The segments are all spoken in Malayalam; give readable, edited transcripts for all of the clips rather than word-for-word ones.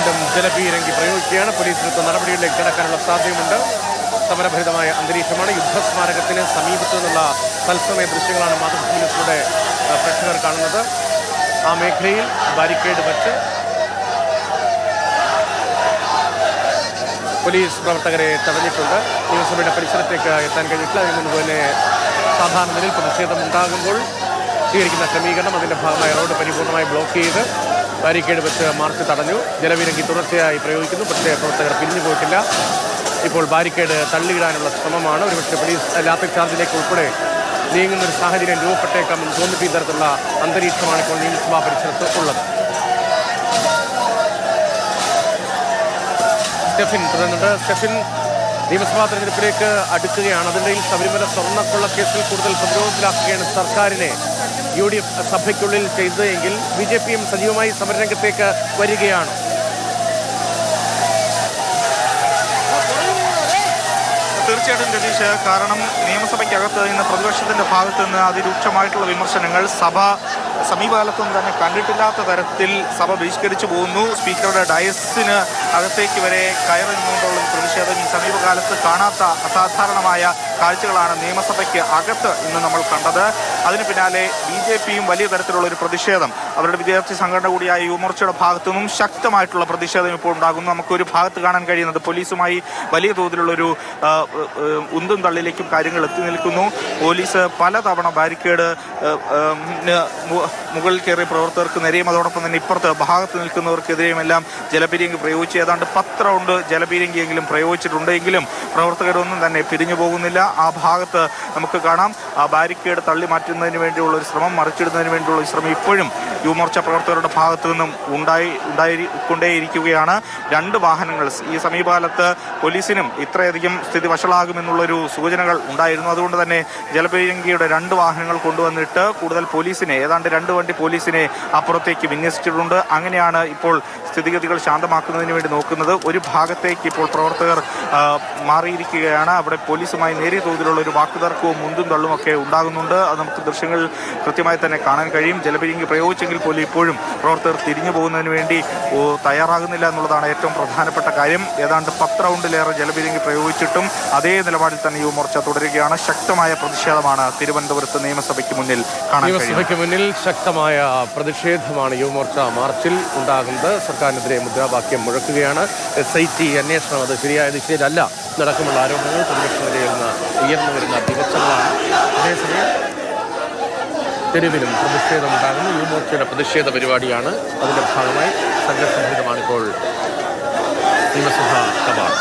വീണ്ടും ജലപീരങ്കി പ്രയോഗിക്കുകയാണ്. പോലീസിനടുത്ത നടപടികളിലേക്ക് കടക്കാനുള്ള സാധ്യതയുണ്ട്. സമരഭരിതമായ അന്തരീക്ഷമാണ്. യുദ്ധസ്മാരകത്തിന് സമീപത്തു നിന്നുള്ള തത്സമയ ദൃശ്യങ്ങളാണ് മാതൃഭൂമിയിലൂടെ പ്രേക്ഷകർ കാണുന്നത്. ആ മേഖലയിൽ ബാരിക്കേഡ് വച്ച് പോലീസ് പ്രവർത്തകരെ തടഞ്ഞിട്ടുണ്ട്. നിയമസഭയുടെ പരിസരത്തേക്ക് എത്താൻ കഴിഞ്ഞിട്ടില്ല. അതിന് മുൻപ് തന്നെ സാധാരണ നിലയിൽ പ്രതിഷേധം ഉണ്ടാകുമ്പോൾ സ്വീകരിക്കുന്ന ക്രമീകരണം, അതിൻ്റെ ഭാഗമായി റോഡ് പരിപൂർണമായി ബ്ലോക്ക് ചെയ്ത് ബാരിക്കേഡ് വെച്ച് മാർച്ച് തടഞ്ഞു. ജലപീരങ്കി തുടർച്ചയായി പ്രയോഗിക്കുന്നു. പക്ഷേ പ്രവർത്തകർ പിരിഞ്ഞു പോയിട്ടില്ല. ഇപ്പോൾ ബാരിക്കേഡ് തള്ളിയിടാനുള്ള ശ്രമമാണ്. ഒരുപക്ഷെ പോലീസ് ലാത്തി ചാർജിലേക്ക് ഉൾപ്പെടെ നീങ്ങുന്നൊരു സാഹചര്യം രൂപപ്പെട്ടേക്കാമെന്ന് തോന്നിപ്പിക്കുന്ന തരത്തിലുള്ള അന്തരീക്ഷമാണ് ഇപ്പോൾ നിയമസഭാ പരിസരത്ത് ഉള്ളത്. സ്റ്റെഫിൻ തുടരുന്നുണ്ട്. സ്റ്റെഫിൻ, നിയമസഭാ തെരഞ്ഞെടുപ്പിലേക്ക് അടുക്കുകയാണ്. അതിനിടയിൽ ശബരിമല സ്വർണ്ണക്കൊള്ള കേസിൽ കൂടുതൽ പ്രതിരോധത്തിലാക്കുകയാണ് സർക്കാരിനെ UDF സഭയ്ക്കുള്ളിൽ ചെയ്തതെങ്കിൽ BJPയും സജീവമായി സമരരംഗത്തേക്ക് വരികയാണ്. തീർച്ചയായിട്ടും രതീഷ്, കാരണം നിയമസഭയ്ക്കകത്ത് ഇന്ന് പ്രതിപക്ഷത്തിന്റെ ഭാഗത്ത് നിന്ന് അതിരൂക്ഷമായിട്ടുള്ള വിമർശനങ്ങൾ സമീപകാലത്തൊന്നും തന്നെ കണ്ടിട്ടില്ലാത്ത തരത്തിൽ സഭ ബഹിഷ്കരിച്ചു പോകുന്നു. സ്പീക്കറുടെ ഡയസിന് അകത്തേക്ക് വരെ കയറി നിന്നുകൊണ്ടുള്ള പ്രതിഷേധം ഈ സമീപകാലത്ത് കാണാത്ത അസാധാരണമായ കാഴ്ചകളാണ് നിയമസഭയ്ക്ക് അകത്ത് ഇന്ന് നമ്മൾ കണ്ടത്. അതിന് പിന്നാലെ BJPയും വലിയ തരത്തിലുള്ള ഒരു പ്രതിഷേധം, അവരുടെ വിദ്യാർത്ഥി സംഘടന കൂടിയായ യുവമോർച്ചയുടെ ഭാഗത്തു നിന്നും ശക്തമായിട്ടുള്ള പ്രതിഷേധം ഇപ്പോൾ ഉണ്ടാകുന്നു. നമുക്കൊരു ഭാഗത്ത് കാണാൻ കഴിയുന്നത് പോലീസുമായി വലിയ തോതിലുള്ളൊരു ഉന്തും തള്ളിലേക്കും കാര്യങ്ങൾ എത്തി നിൽക്കുന്നു. പോലീസ് പലതവണ ബാരിക്കേഡ് മുകളിൽ കയറിയ പ്രവർത്തകർക്ക് നേരെയും അതോടൊപ്പം തന്നെ ഇപ്പുറത്ത് ഭാഗത്ത് നിൽക്കുന്നവർക്കെതിരെയും എല്ലാം ജലപീരങ്കി പ്രയോഗിച്ച് ഏതാണ്ട് 10 റൗണ്ട് ജലപീരങ്കിയെങ്കിലും പ്രയോഗിച്ചിട്ടുണ്ടെങ്കിലും പ്രവർത്തകരൊന്നും തന്നെ പിരിഞ്ഞു പോകുന്നില്ല. ആ ഭാഗത്ത് നമുക്ക് കാണാം ആ ബാരിക്കേഡ് തള്ളി മാറ്റുന്നതിന് വേണ്ടിയുള്ള ഒരു ശ്രമം, മറിച്ചിടുന്നതിന് വേണ്ടിയുള്ള ഒരു ശ്രമം ഇപ്പോഴും യുവമോർച്ച പ്രവർത്തകരുടെ ഭാഗത്തു നിന്നും ഉണ്ടായിക്കൊണ്ടേയിരിക്കുകയാണ്. 2 വാഹനങ്ങൾ ഈ സമീപകാലത്ത് പോലീസിനും ഇത്രയധികം സ്ഥിതി വഷളാകുമെന്നുള്ളൊരു സൂചനകൾ ഉണ്ടായിരുന്നു. അതുകൊണ്ട് തന്നെ ജലപീരങ്കിയുടെ 2 വാഹനങ്ങൾ കൊണ്ടുവന്നിട്ട് കൂടുതൽ പോലീസിനെ, ഏതാണ്ട് 2 വണ്ടി പോലീസിനെ അപ്പുറത്തേക്ക് വിന്യസിച്ചിട്ടുണ്ട്. അങ്ങനെയാണ് ഇപ്പോൾ സ്ഥിതിഗതികൾ ശാന്തമാക്കുന്നതിന് വേണ്ടി നോക്കുന്നത്. ഒരു ഭാഗത്തേക്ക് ഇപ്പോൾ പ്രവർത്തകർ മാറിയിരിക്കുകയാണ്. അവിടെ പോലീസുമായി നേരിയ തോതിലുള്ള ഒരു വാക്കുതർക്കവും മുന്തും തള്ളുമൊക്കെ ഉണ്ടാകുന്നുണ്ട്. അത് നമുക്ക് ദൃശ്യങ്ങൾ കൃത്യമായി തന്നെ കാണാൻ കഴിയും. ജലപീരങ്കി പ്രയോഗിച്ചെങ്കിൽ പോലും ഇപ്പോഴും പ്രവർത്തകർ തിരിഞ്ഞു പോകുന്നതിന് വേണ്ടി തയ്യാറാകുന്നില്ല എന്നുള്ളതാണ് ഏറ്റവും പ്രധാനപ്പെട്ട കാര്യം. ഏതാണ്ട് 10 റൗണ്ടിലേറെ ജലപീരങ്കി പ്രയോഗിച്ചിട്ടും അതേ നിലപാടിൽ തന്നെ യുവമോർച്ച തുടരുകയാണ്. ശക്തമായ പ്രതിഷേധമാണ് തിരുവനന്തപുരത്ത് നിയമസഭയ്ക്ക് മുന്നിൽ കാണാൻ കഴിയും. നിയമസഭയ്ക്ക് മുന്നിൽ ശക്തമായ പ്രതിഷേധമാണ് യുവമോർച്ച മാർച്ചിൽ ഉണ്ടാകുന്നത്. സർക്കാരിനെതിരെ മുദ്രാവാക്യം മുഴക്കുകയാണ്. SIT അന്വേഷണം അത് ശരിയായ ദിശയിലല്ല നടക്കുമുള്ള ആരോപണങ്ങൾ പ്രതിപക്ഷനിരയിൽ നിന്ന് ഉയർന്നു വരുന്ന ദിവസങ്ങളാണ്. അതേസമയം തെരുവിലും പ്രതിഷേധമുണ്ടാകുന്നു. യുവമോർച്ചയുടെ പ്രതിഷേധ പരിപാടിയാണ്. അതിൻ്റെ ഭാഗമായി സംഘർഷഭരിതമാണ് ഇപ്പോൾ നിയമസഭാ കവാടം.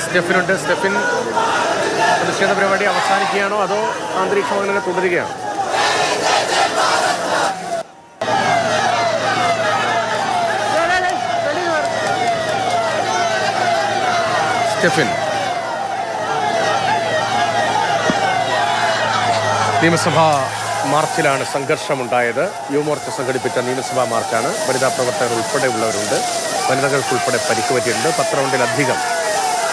സ്റ്റെഫിനുണ്ട്. സ്റ്റെഫിൻ, പ്രതിഷേധ പരിപാടി അവസാനിക്കുകയാണോ അതോ അന്തരീക്ഷം അങ്ങനെ തുടരുകയാണോ? സ്റ്റെഫിൻ, നിയമസഭാ മാർച്ചിലാണ് സംഘർഷമുണ്ടായത്. യുവമോർച്ച സംഘടിപ്പിച്ച നിയമസഭാ മാർച്ചാണ്. വനിതാ പ്രവർത്തകർ ഉൾപ്പെടെയുള്ളവരുണ്ട്. വനിതകൾക്കുൾപ്പെടെ പരിക്ക് പറ്റിയിട്ടുണ്ട്. 10 റൗണ്ടിലധികം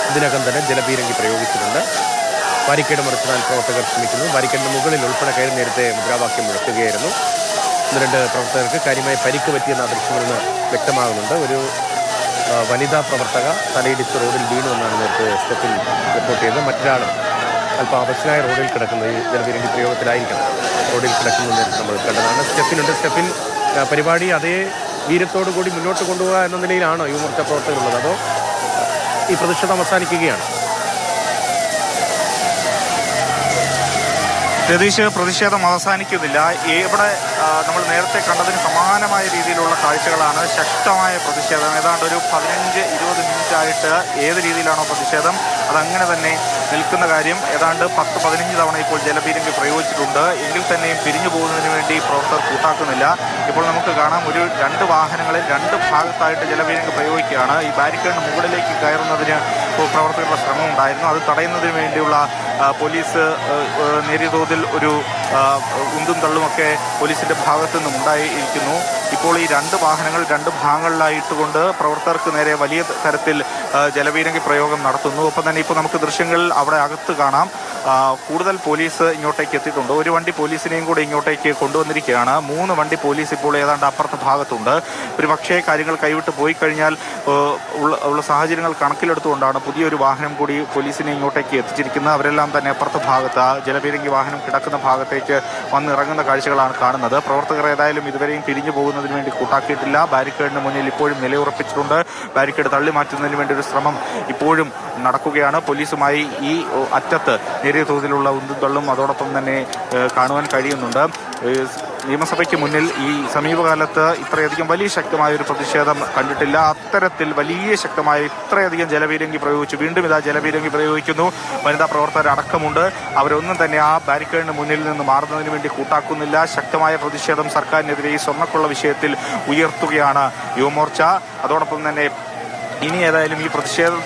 ഇതിനകം തന്നെ ജലപീരങ്കി പ്രയോഗിച്ചിട്ടുണ്ട്. ബാരിക്കേഡ് മറിച്ചിടാൻ പ്രവർത്തകർ ശ്രമിക്കുന്നു. ബാരിക്കേഡിന് മുകളിൽ ഉൾപ്പെടെ കയറി നേരത്തെ മുദ്രാവാക്യം മുഴക്കുകയായിരുന്നു. 2 പ്രവർത്തകർക്ക് കാര്യമായി പരിക്ക് പറ്റിയെന്ന ദൃശ്യങ്ങളിൽ നിന്ന് വ്യക്തമാകുന്നുണ്ട്. ഒരു വനിതാ പ്രവർത്തക തലയിടിച്ച് റോഡിൽ വീണു എന്നാണ് നേരത്തെ സ്റ്റെഫിൻ റിപ്പോർട്ട് ചെയ്തത്. മറ്റൊരാൾ അല്പം അവശനായ റോഡിൽ കിടക്കുന്നത് ഈ ജലപീരങ്കി പ്രയോഗത്തിലായിരിക്കണം. റോഡിൽ കിടക്കുന്നത് നേരത്തെ നമ്മൾ കണ്ടതാണ്. സ്റ്റെഫിനുണ്ട്. സ്റ്റെഫിൻ, പരിപാടി അതേ വീര്യത്തോടു കൂടി മുന്നോട്ട് കൊണ്ടുപോകുക എന്ന നിലയിലാണോ യുവമോർച്ച പ്രവർത്തകരുള്ളത്, അതോ ഈ പ്രതിഷേധം അവസാനിക്കുകയാണ്? രതീഷ്, പ്രതിഷേധം അവസാനിക്കുന്നില്ല. ഇവിടെ നമ്മൾ നേരത്തെ കണ്ടതിന് സമാനമായ രീതിയിലുള്ള കാഴ്ചകളാണ്. ശക്തമായ പ്രതിഷേധം. ഏതാണ്ട് ഒരു 15-20 മിനിറ്റായിട്ട് ഏത് രീതിയിലാണോ പ്രതിഷേധം അതങ്ങനെ തന്നെ നിൽക്കുന്ന കാര്യം. ഏതാണ്ട് 10-15 തവണ ഇപ്പോൾ ജലപീരങ്കി പ്രയോഗിച്ചിട്ടുണ്ട്. എങ്കിൽ തന്നെയും പിരിഞ്ഞു പോകുന്നതിന് വേണ്ടി പ്രവർത്തകർ കൂട്ടാക്കുന്നില്ല. ഇപ്പോൾ നമുക്ക് കാണാം, ഒരു 2 വാഹനങ്ങളിൽ 2 ഭാഗത്തായിട്ട് ജലപീരങ്കി പ്രയോഗിക്കുകയാണ്. ഈ ബാരിക്കേഡിന് മുകളിലേക്ക് കയറുന്നതിന് പ്രവർത്തകരുടെ ശ്രമം ഉണ്ടായിരുന്നു. അത് തടയുന്നതിന് വേണ്ടിയുള്ള പോലീസ് നേരിയ തോതിൽ ഒരു ഉന്തും തള്ളുമൊക്കെ പോലീസിന്റെ ഭാഗത്തു നിന്നും ഉണ്ടായിരിക്കുന്നു. ഇപ്പോൾ ഈ 2 വാഹനങ്ങൾ 2 ഭാഗങ്ങളിലായിട്ടുകൊണ്ട് പ്രവർത്തകർക്ക് നേരെ വലിയ തരത്തിൽ ജലപീരങ്കി പ്രയോഗം നടത്തുന്നു. ഒപ്പം തന്നെ ഇപ്പോൾ നമുക്ക് ദൃശ്യങ്ങൾ അവിടെ അകത്ത് കാണാം. കൂടുതൽ പോലീസ് ഇങ്ങോട്ടേക്ക് എത്തിയിട്ടുണ്ട്. ഒരു വണ്ടി പോലീസിനെയും കൂടെ ഇങ്ങോട്ടേക്ക് കൊണ്ടുവന്നിരിക്കുകയാണ്. 3 വണ്ടി പോലീസ് ഇപ്പോൾ ഏതാണ്ട് അപ്പുറത്തെ ഭാഗത്തുണ്ട്. ഒരു പക്ഷേ കാര്യങ്ങൾ കൈവിട്ട് പോയി കഴിഞ്ഞാൽ ഉള്ള സാഹചര്യങ്ങൾ കണക്കിലെടുത്തുകൊണ്ടാണ് പുതിയൊരു വാഹനം കൂടി പോലീസിനെ ഇങ്ങോട്ടേക്ക് എത്തിച്ചിരിക്കുന്നത്. അവരെല്ലാം തന്നെ അപ്പുറത്തെ ഭാഗത്ത് ജലപീരങ്കി വാഹനം കിടക്കുന്ന ഭാഗത്തേക്ക് വന്നിറങ്ങുന്ന കാഴ്ചകളാണ് കാണുന്നത്. പ്രവർത്തകർ ഏതായാലും ഇതുവരെയും പിരിഞ്ഞു പോകുന്നതിന് വേണ്ടി കൂട്ടാക്കിയിട്ടില്ല. ബാരിക്കേഡിന് മുന്നിൽ ഇപ്പോഴും നിലയുറപ്പിച്ചിട്ടുണ്ട്. ബാരിക്കേഡ് തള്ളി മാറ്റുന്നതിന് വേണ്ടി ഒരു ശ്രമം ഇപ്പോഴും നടക്കുകയാണ്. പോലീസുമായി ഈ അറ്റത്ത് നേരിയ തോതിലുള്ള ഉന്തും തള്ളും അതോടൊപ്പം തന്നെ കാണുവാൻ കഴിയുന്നുണ്ട്. നിയമസഭയ്ക്ക് മുന്നിൽ ഈ സമീപകാലത്ത് ഇത്രയധികം വലിയ ശക്തമായ ഒരു പ്രതിഷേധം കണ്ടിട്ടില്ല. അത്തരത്തിൽ വലിയ ശക്തമായ ഇത്രയധികം ജലപീരങ്കി പ്രയോഗിച്ചു. വീണ്ടും ഇതാ ജലപീരങ്കി പ്രയോഗിക്കുന്നു. വനിതാ പ്രവർത്തകരടക്കമുണ്ട്. അവരൊന്നും തന്നെ ആ ബാരിക്കേഡിന് മുന്നിൽ നിന്ന് മാറുന്നതിന് വേണ്ടി കൂട്ടാക്കുന്നില്ല. ശക്തമായ പ്രതിഷേധം സർക്കാരിനെതിരെ ഈ സ്വർണ്ണക്കൊള്ള വിഷയത്തിൽ ഉയർത്തുകയാണ് യുവമോർച്ച. അതോടൊപ്പം തന്നെ ഇനി ഏതായാലും ഈ പ്രതിഷേധം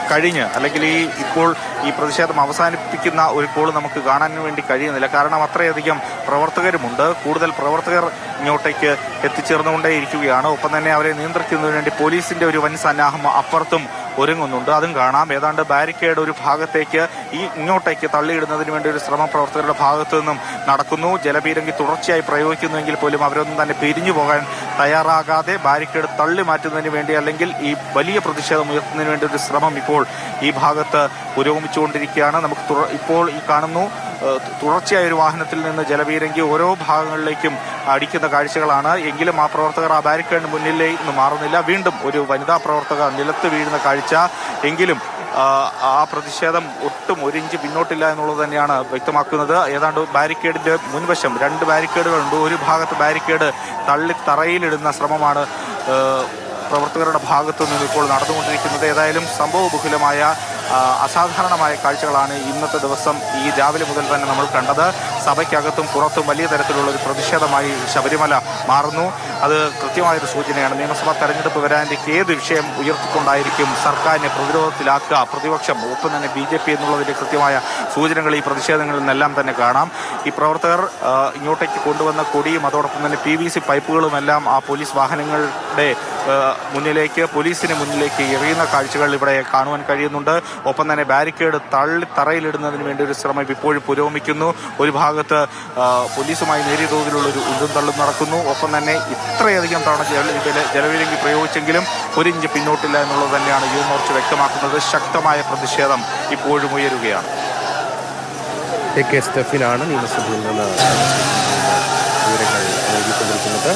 കഴിഞ്ഞ് അല്ലെങ്കിൽ ഇപ്പോൾ ഈ പ്രതിഷേധം അവസാനിപ്പിക്കുന്ന ഒരു കോൾ നമുക്ക് കാണാൻ വേണ്ടി കഴിയുന്നില്ല. കാരണം അത്രയധികം പ്രവർത്തകരുമുണ്ട്. കൂടുതൽ പ്രവർത്തകർ ഇങ്ങോട്ടേക്ക് എത്തിച്ചേർന്നുകൊണ്ടേയിരിക്കുകയാണ്. ഒപ്പം തന്നെ അവരെ നിയന്ത്രിക്കുന്നതിന് വേണ്ടി പോലീസിന്റെ ഒരു വൻ സന്നാഹം അപ്പുറത്തും ഒരുങ്ങുന്നുണ്ട്. അതും കാണാം. ഏതാണ്ട് ബാരിക്കേഡ് ഒരു ഭാഗത്തേക്ക് ഇങ്ങോട്ടേക്ക് തള്ളിയിടുന്നതിന് വേണ്ടി ഒരു ശ്രമം പ്രവർത്തകരുടെ ഭാഗത്തു നിന്നും നടക്കുന്നു. ജലപീരങ്കി തുടർച്ചയായി പ്രയോഗിക്കുന്നുവെങ്കിൽ പോലും അവരൊന്നും തന്നെ പിരിഞ്ഞു പോകാൻ തയ്യാറാകാതെ ബാരിക്കേഡ് തള്ളി മാറ്റുന്നതിന് വേണ്ടി അല്ലെങ്കിൽ ഈ വലിയ പ്രതിഷേധം ഉയർത്തുന്നതിന് വേണ്ടി ഒരു ശ്രമം ഇപ്പോൾ ഈ ഭാഗത്ത് പുരോഗമിച്ചുകൊണ്ടിരിക്കുകയാണ്. നമുക്ക് ഇപ്പോൾ ഈ കാണുന്നു, തുടർച്ചയായ ഒരു വാഹനത്തിൽ നിന്ന് ജലപീരങ്കി ഓരോ ഭാഗങ്ങളിലേക്കും അടിക്കുന്ന കാഴ്ചകളാണ്. എങ്കിലും ആ പ്രവർത്തകർ ആ ബാരിക്കേഡിന് മുന്നിലേക്ക് മാറുന്നില്ല. വീണ്ടും ഒരു വനിതാ പ്രവർത്തക നിലത്ത് വീഴുന്ന കാഴ്ച. എങ്കിലും ആ പ്രതിഷേധം ഒട്ടും 1 ഇഞ്ച് പിന്നോട്ടില്ല എന്നുള്ളത് തന്നെയാണ് വ്യക്തമാക്കുന്നത്. ഏതാണ്ട് ബാരിക്കേഡിന്റെ മുൻവശം 2 ബാരിക്കേഡുകളുണ്ട്. ഒരു ഭാഗത്ത് ബാരിക്കേഡ് തള്ളി തറയിലിടുന്ന ശ്രമമാണ് പ്രവർത്തകരുടെ ഭാഗത്തു നിന്ന് ഇപ്പോൾ നടന്നുകൊണ്ടിരിക്കുന്നത്. ഏതായാലും സംഭവബഹുലമായ അസാധാരണമായ കാഴ്ചകളാണ് ഇന്നത്തെ ദിവസം ഈ രാവിലെ മുതൽ തന്നെ നമ്മൾ കണ്ടത്. സഭയ്ക്കകത്തും പുറത്തും വലിയ തരത്തിലുള്ള ഒരു പ്രതിഷേധമായി ശബരിമല മാറുന്നു. അത് കൃത്യമായൊരു സൂചനയാണ്. നിയമസഭാ തെരഞ്ഞെടുപ്പ് വരാനിരിക്കെ ഏത് വിഷയം ഉയർത്തിക്കൊണ്ടായിരിക്കും സർക്കാരിനെ പ്രതിരോധത്തിലാക്കുക പ്രതിപക്ഷം, ഒപ്പം തന്നെ BJP എന്നുള്ളതിന്റെ കൃത്യമായ സൂചനകൾ ഈ പ്രതിഷേധങ്ങളിൽ നിന്നെല്ലാം തന്നെ കാണാം. ഈ പ്രവർത്തകർ ഇങ്ങോട്ടേക്ക് കൊണ്ടുവന്ന കൊടിയും അതോടൊപ്പം തന്നെ PVC പൈപ്പുകളുമെല്ലാം ആ പോലീസ് വാഹനങ്ങളുടെ പോലീസിന് മുന്നിലേക്ക് എറിയുന്ന കാഴ്ചകൾ ഇവിടെ കാണുവാൻ കഴിയുന്നുണ്ട്. ഒപ്പം തന്നെ ബാരിക്കേഡ് തറയിലിടുന്നതിന് വേണ്ടി ഒരു ശ്രമം ഇപ്പോഴും പുരോഗമിക്കുന്നു. ഒരു ഭാഗത്ത് പോലീസുമായി നേരിയ തോതിലുള്ള ഒരു ഉന്തും തള്ളും നടക്കുന്നു. ഒപ്പം തന്നെ ഇത്രയധികം തവണ ജലപീരങ്കി പ്രയോഗിച്ചെങ്കിലും 1 ഇഞ്ച് പിന്നോട്ടില്ല എന്നുള്ളത് തന്നെയാണ് യുവമോർച്ച വ്യക്തമാക്കുന്നത്. ശക്തമായ പ്രതിഷേധം ഇപ്പോഴും ഉയരുകയാണ്. AK സ്റ്റെഫിനാണ് നിയമസഭയിൽ നിന്ന് വിവരങ്ങൾ നൽകിക്കൊണ്ടിരിക്കുന്നത്.